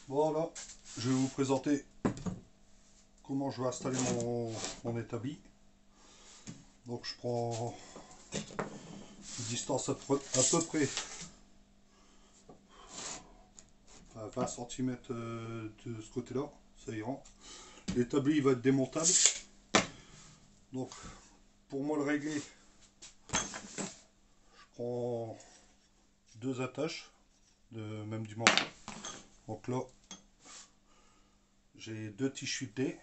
Voilà, je vais vous présenter comment je vais installer mon établi. Donc je prends une distance à peu près à 20 cm de ce côté là, ça ira. L'établi va être démontable. Donc pour moi le régler, je prends deux attaches de même dimension. Donc là j'ai deux tissus de dés.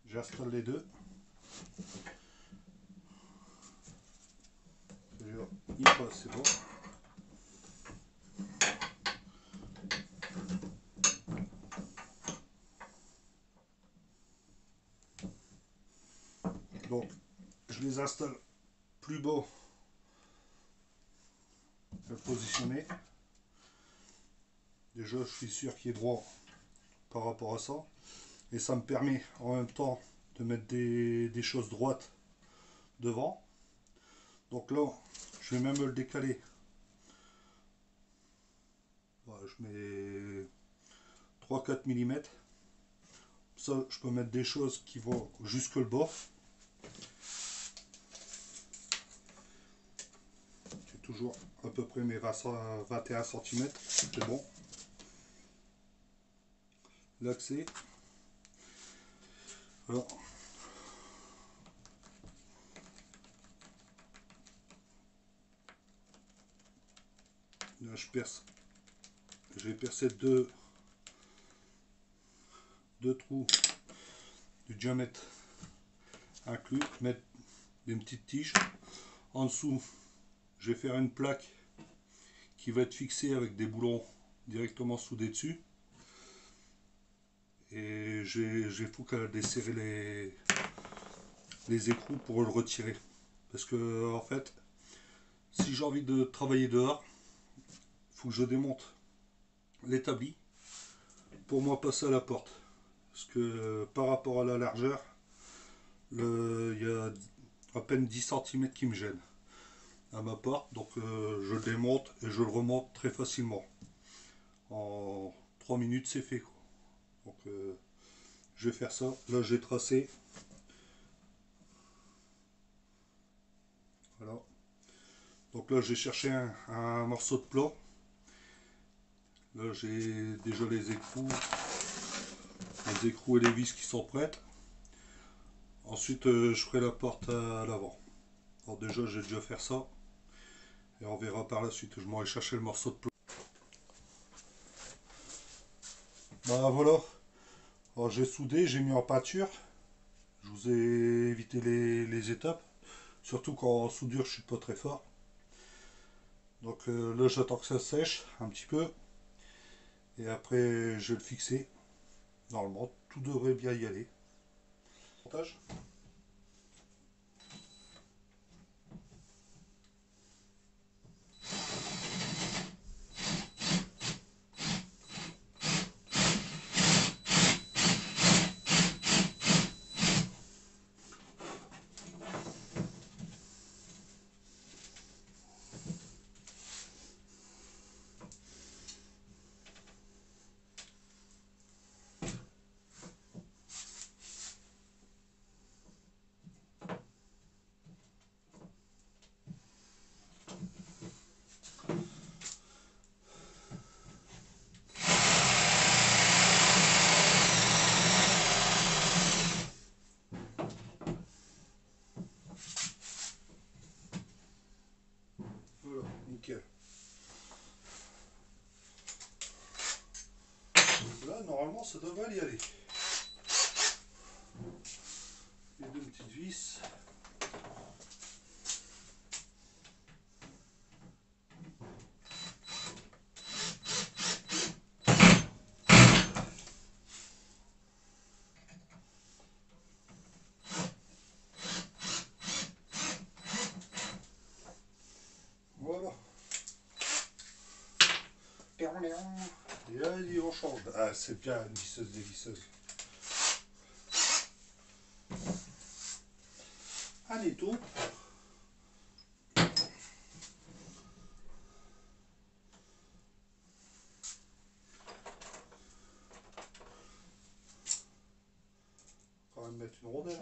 J'installe les deux. Il passe, c'est bon. Donc je les installe plus bas, je vais le positionner. Déjà je suis sûr qu'il est droit par rapport à ça. Et ça me permet en même temps de mettre des choses droites devant. Donc là, je vais même le décaler. Voilà, je mets 3-4 mm. Ça, je peux mettre des choses qui vont jusque le bas. J'ai toujours à peu près mes 21 cm. C'est bon. L'accès. Voilà. Là, je perce. J'ai percé deux trous du diamètre inclus, mettre des petites tiges. En dessous, je vais faire une plaque qui va être fixée avec des boulons directement soudés dessus. Et j'ai faut qu'à desserrer les écrous pour le retirer. Parce que en fait, si j'ai envie de travailler dehors, il faut que je démonte l'établi pour moi passer à la porte. Parce que par rapport à la largeur, il y a à peine 10 cm qui me gêne à ma porte. Donc je le démonte et je le remonte très facilement. En 3 minutes c'est fait, quoi. Donc je vais faire ça. Là j'ai tracé. Voilà. Donc là j'ai cherché un morceau de plat. Là j'ai déjà les écrous et les vis qui sont prêtes. Ensuite je ferai la porte à l'avant. Alors déjà j'ai déjà fait ça. Et on verra par la suite. Je m'en vais chercher le morceau de plat. Bah voilà. Alors j'ai soudé, j'ai mis en peinture. Je vous ai évité les étapes. Surtout qu'en soudure je suis pas très fort. Donc là j'attends que ça sèche un petit peu. Et après je vais le fixer. Normalement tout devrait bien y aller. Montage. nickel. Là, normalement, ça devrait y aller. Les deux petites vis. Voilà. Et là, on change. Ah, c'est bien une visseuse dévisseuse. Allez, tout. On va mettre une rondelle.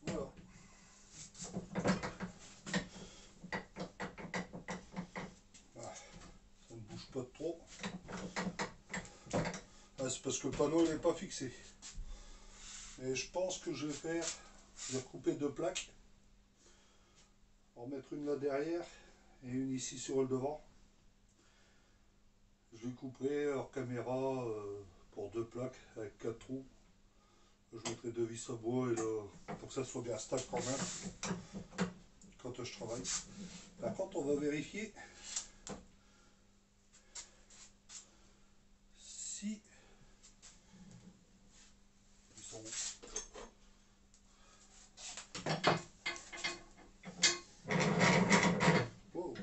Voilà. Ah, ça ne bouge pas trop. Ah, c'est parce que le panneau n'est pas fixé. Et je pense que je vais faire, je vais couper deux plaques. En mettre une là derrière et une ici sur le devant. Je lui couperai hors caméra pour deux plaques avec 4 trous. Je mettrai deux vis à bois et là, pour que ça soit bien stable quand même quand je travaille. Par contre, on va vérifier si ils sont oh.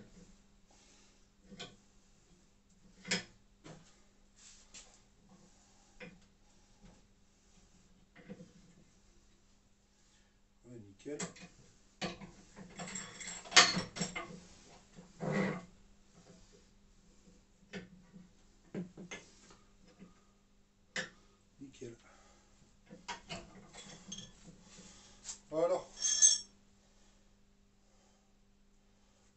Ouais, nickel. Nickel. Voilà.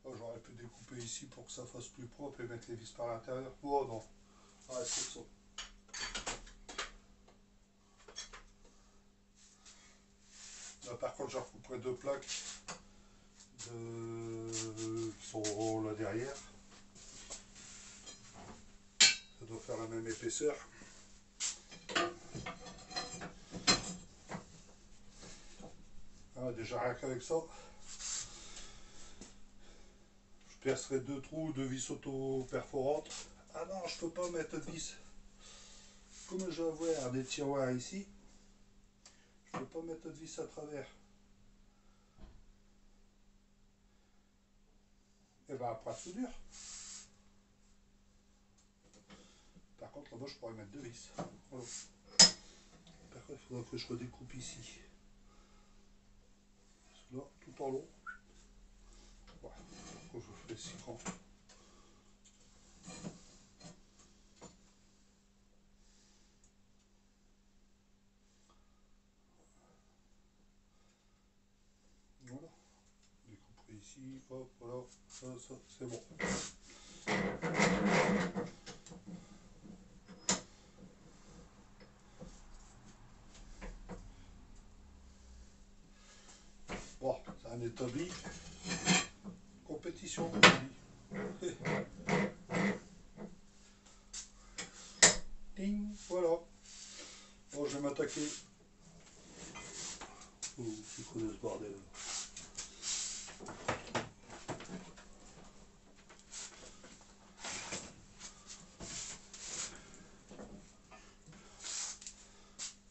Oh, j'aurais pu découper ici pour que ça fasse plus propre et mettre les vis par l'intérieur. Oh non. Ah, c'est ça. Là, par contre, j'en recouperai deux plaques qui sont là derrière. Ça doit faire la même épaisseur. Ah, déjà rien qu'avec ça. Je percerai deux trous de vis auto-perforantes. Ah non, je peux pas mettre de vis. Comme je vais avoir des tiroirs ici, je peux pas mettre de vis à travers. Et ben après soudure. Par contre là-bas je pourrais mettre deux vis. Voilà. Par contre il faudra que je redécoupe ici. Là, tout en long. Voilà. Quand je fais 6 rangs. Voilà. Découper ici, hop, voilà, ça c'est bon. Bon, c'est un établi. Compétition, ding, voilà. Bon, je vais m'attaquer. Il faut de ce bordel.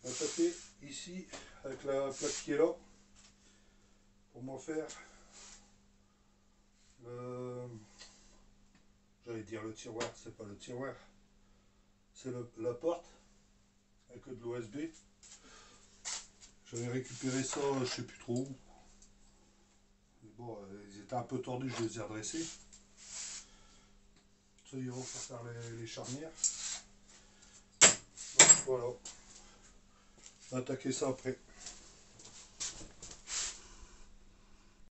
Attaquer ici avec la plaque qui est là pour m'en faire le, j'allais dire le tiroir, c'est pas le tiroir, c'est la porte avec de l'OSB. J'avais récupéré ça, je sais plus trop où. Mais bon, ils étaient un peu tordus, je les ai redressés. Ça y va pour faire les charnières. Donc, voilà. On va attaquer ça après.